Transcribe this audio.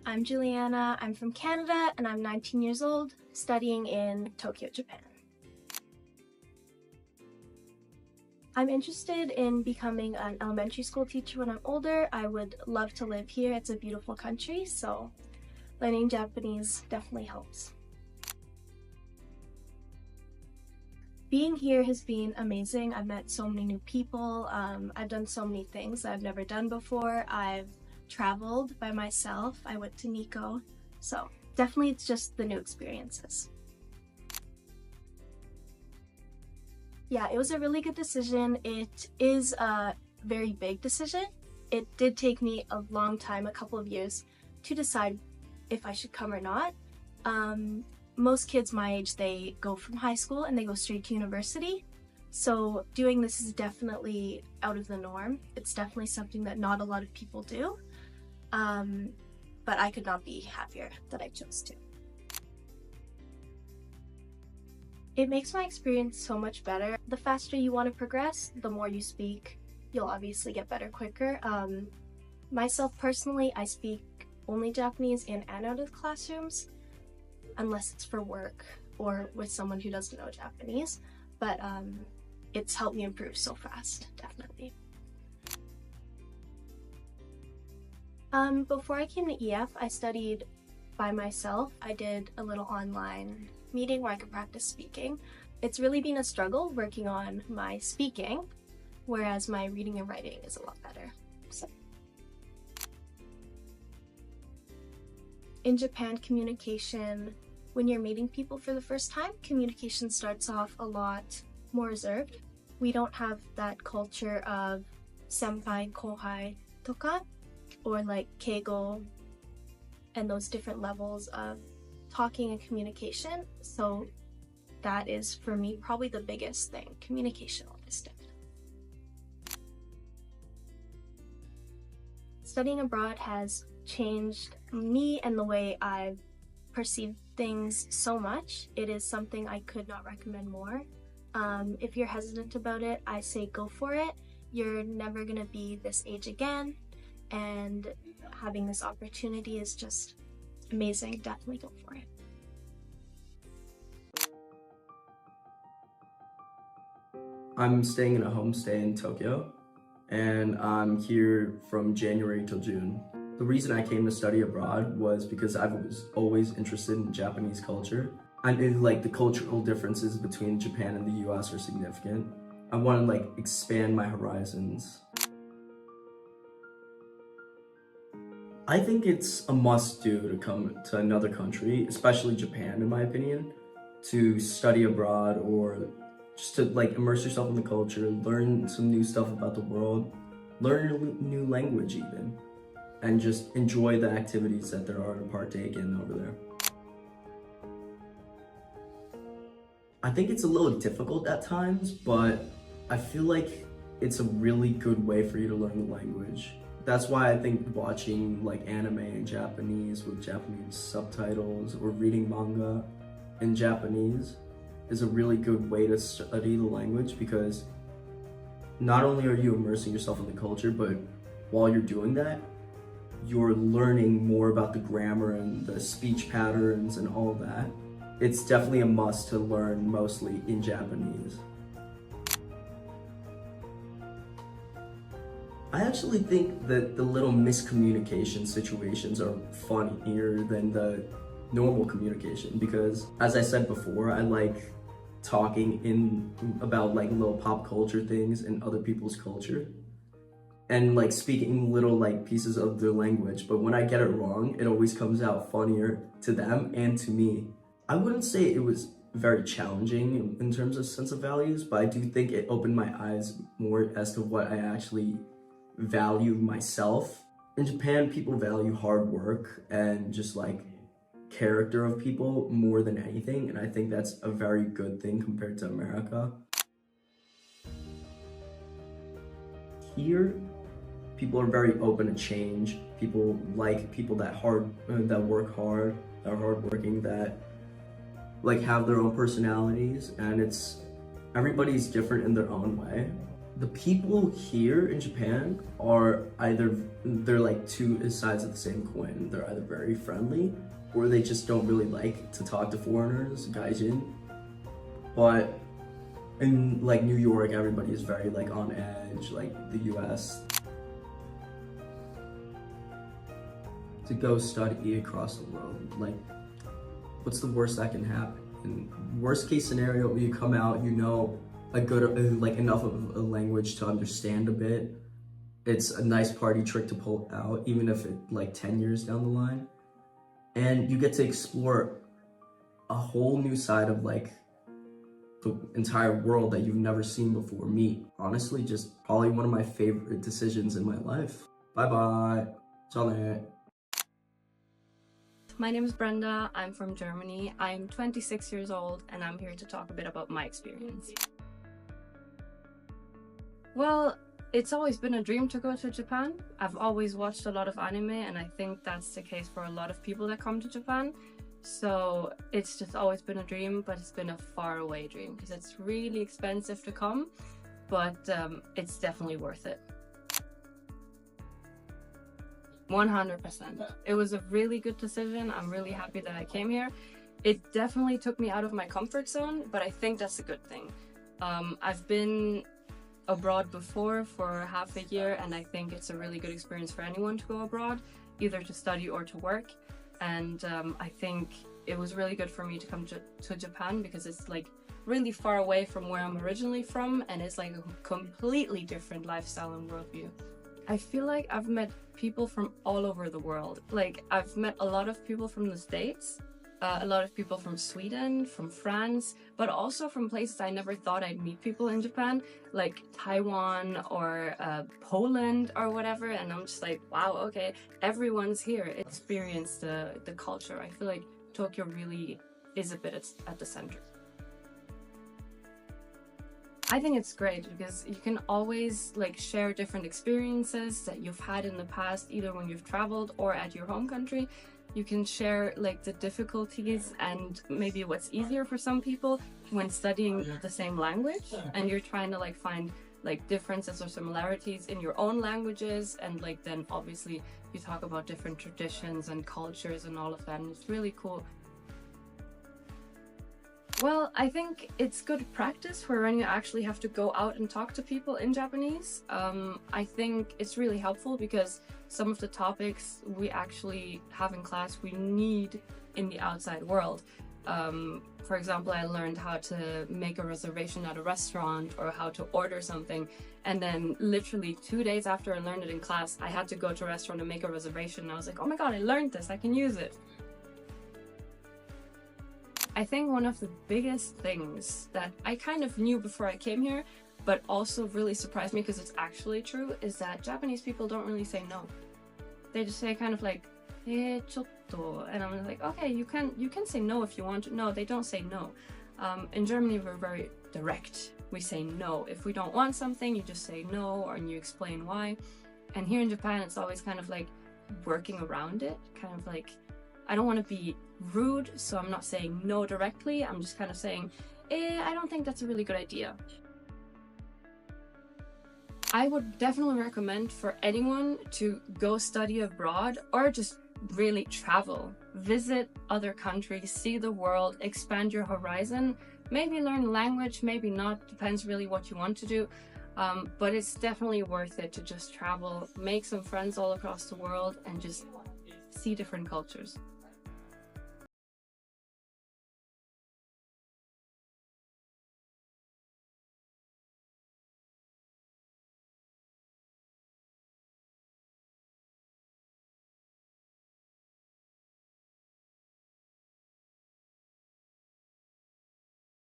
I'm Juliana, I'm from Canada, and I'm 19 years old, studying in Tokyo, Japan. I'm interested in becoming an elementary school teacher when I'm older. I would love to live here. It's a beautiful country, so learning Japanese definitely helps. Being here has been amazing. I've met so many new people. I've done so many things I've never done before. I've traveled by myself. I went to Nikko. So definitely it's just the new experiences. Yeah, it was a really good decision. It is a very big decision. It did take me a long time, a couple of years, to decide if I should come or not. Most kids my age, they go from high school and they go straight to university. So doing this is definitely out of the norm. It's definitely something that not a lot of people do. But I could not be happier that I chose to. It makes my experience so much better. The faster you want to progress, the more you speak, you'll obviously get better quicker. Myself personally, I speak only Japanese in and out of classrooms, unless it's for work or with someone who doesn't know Japanese, but it's helped me improve so fast, definitely. Before I came to EF, I studied by myself. I did a little online meeting where I could practice speaking. It's really been a struggle working on my speaking, whereas my reading and writing is a lot better. So. In Japan, communication, when you're meeting people for the first time, communication starts off a lot more reserved. We don't have that culture of senpai, kohai, toka, or like keigo, and those different levels of talking and communication. So that is, for me, probably the biggest thing, communication is Studying abroad has changed me and the way I've perceived things so much. It is something I could not recommend more. If you're hesitant about it, I say go for it. You're never gonna be this age again, and having this opportunity is just amazing. Definitely go for it. I'm staying in a homestay in Tokyo, and I'm here from January till June. The reason I came to study abroad was because I was always interested in Japanese culture. I knew like the cultural differences between Japan and the US are significant. I want to like expand my horizons. I think it's a must-do to come to another country, especially Japan in my opinion, to study abroad or just to like immerse yourself in the culture, learn some new stuff about the world, learn a new language even, and just enjoy the activities that there are to partake in over there. I think it's a little difficult at times, but I feel like it's a really good way for you to learn the language. That's why I think watching like anime in Japanese with Japanese subtitles or reading manga in Japanese is a really good way to study the language, because not only are you immersing yourself in the culture, but while you're doing that, you're learning more about the grammar and the speech patterns and all of that. It's definitely a must to learn mostly in Japanese. I actually think that the little miscommunication situations are funnier than the normal communication, because as I said before, I like talking about like little pop culture things and other people's culture and like speaking little like pieces of their language, but when I get it wrong, it always comes out funnier to them and to me. I wouldn't say it was very challenging in terms of sense of values, but I do think it opened my eyes more as to what I actually value myself. In Japan, people value hard work and just like character of people more than anything, and I think that's a very good thing compared to America. Here, people are very open to change. People like people that work hard, that are hardworking, that like have their own personalities, and everybody's different in their own way. the people here in Japan are they're like two sides of the same coin. They're either very friendly or they just don't really like to talk to foreigners, gaijin. But in like New York, everybody is very like on edge, like the US. To go study across the world, like what's the worst that can happen? In worst case scenario, you come out, you know a good like enough of a language to understand a bit. It's a nice party trick to pull out, even if it like 10 years down the line. And you get to explore a whole new side of like the entire world that you've never seen before. Me, honestly, just probably one of my favorite decisions in my life. Bye bye. Ciao. My name is Brenda, I'm from Germany, I'm 26 years old, and I'm here to talk a bit about my experience. Well, it's always been a dream to go to Japan. I've always watched a lot of anime, and I think that's the case for a lot of people that come to Japan. So it's just always been a dream, but it's been a far away dream because it's really expensive to come, but it's definitely worth it. 100%. It was a really good decision. I'm really happy that I came here. It definitely took me out of my comfort zone, but I think that's a good thing. I've been abroad before for half a year, and I think it's a really good experience for anyone to go abroad, either to study or to work. And I think it was really good for me to come to Japan because it's like really far away from where I'm originally from, and it's like a completely different lifestyle and worldview. I feel like I've met people from all over the world. Like, I've met a lot of people from the States, a lot of people from Sweden, from France, but also from places I never thought I'd meet people in Japan, like Taiwan or Poland or whatever. And I'm just like, wow, okay, everyone's here. Experience the culture. I feel like Tokyo really is a bit at the center. I think it's great because you can always like share different experiences that you've had in the past, either when you've traveled or at your home country. You can share like the difficulties and maybe what's easier for some people when studying the same language, and you're trying to like find like differences or similarities in your own languages, and like then obviously you talk about different traditions and cultures and all of that, and it's really cool. Well, I think it's good practice for when you actually have to go out and talk to people in Japanese. I think it's really helpful because some of the topics we actually have in class we need in the outside world. For example, I learned how to make a reservation at a restaurant or how to order something, and then literally 2 days after I learned it in class, I had to go to a restaurant and make a reservation, and I was like, oh my god, I learned this, I can use it. I think one of the biggest things that I kind of knew before I came here, but also really surprised me because it's actually true, is that Japanese people don't really say no. They just say kind of like, chotto, and I'm like, okay, you can say no if you want to. No, they don't say no. In Germany, we're very direct. We say no. If we don't want something, you just say no, or you explain why. And here in Japan, it's always kind of like working around it, kind of like, I don't want to be rude, so I'm not saying no directly. I'm just kind of saying, I don't think that's a really good idea. I would definitely recommend for anyone to go study abroad or just really travel. Visit other countries, see the world, expand your horizon. Maybe learn a language, maybe not, depends really what you want to do. But it's definitely worth it to just travel, make some friends all across the world, and just see different cultures.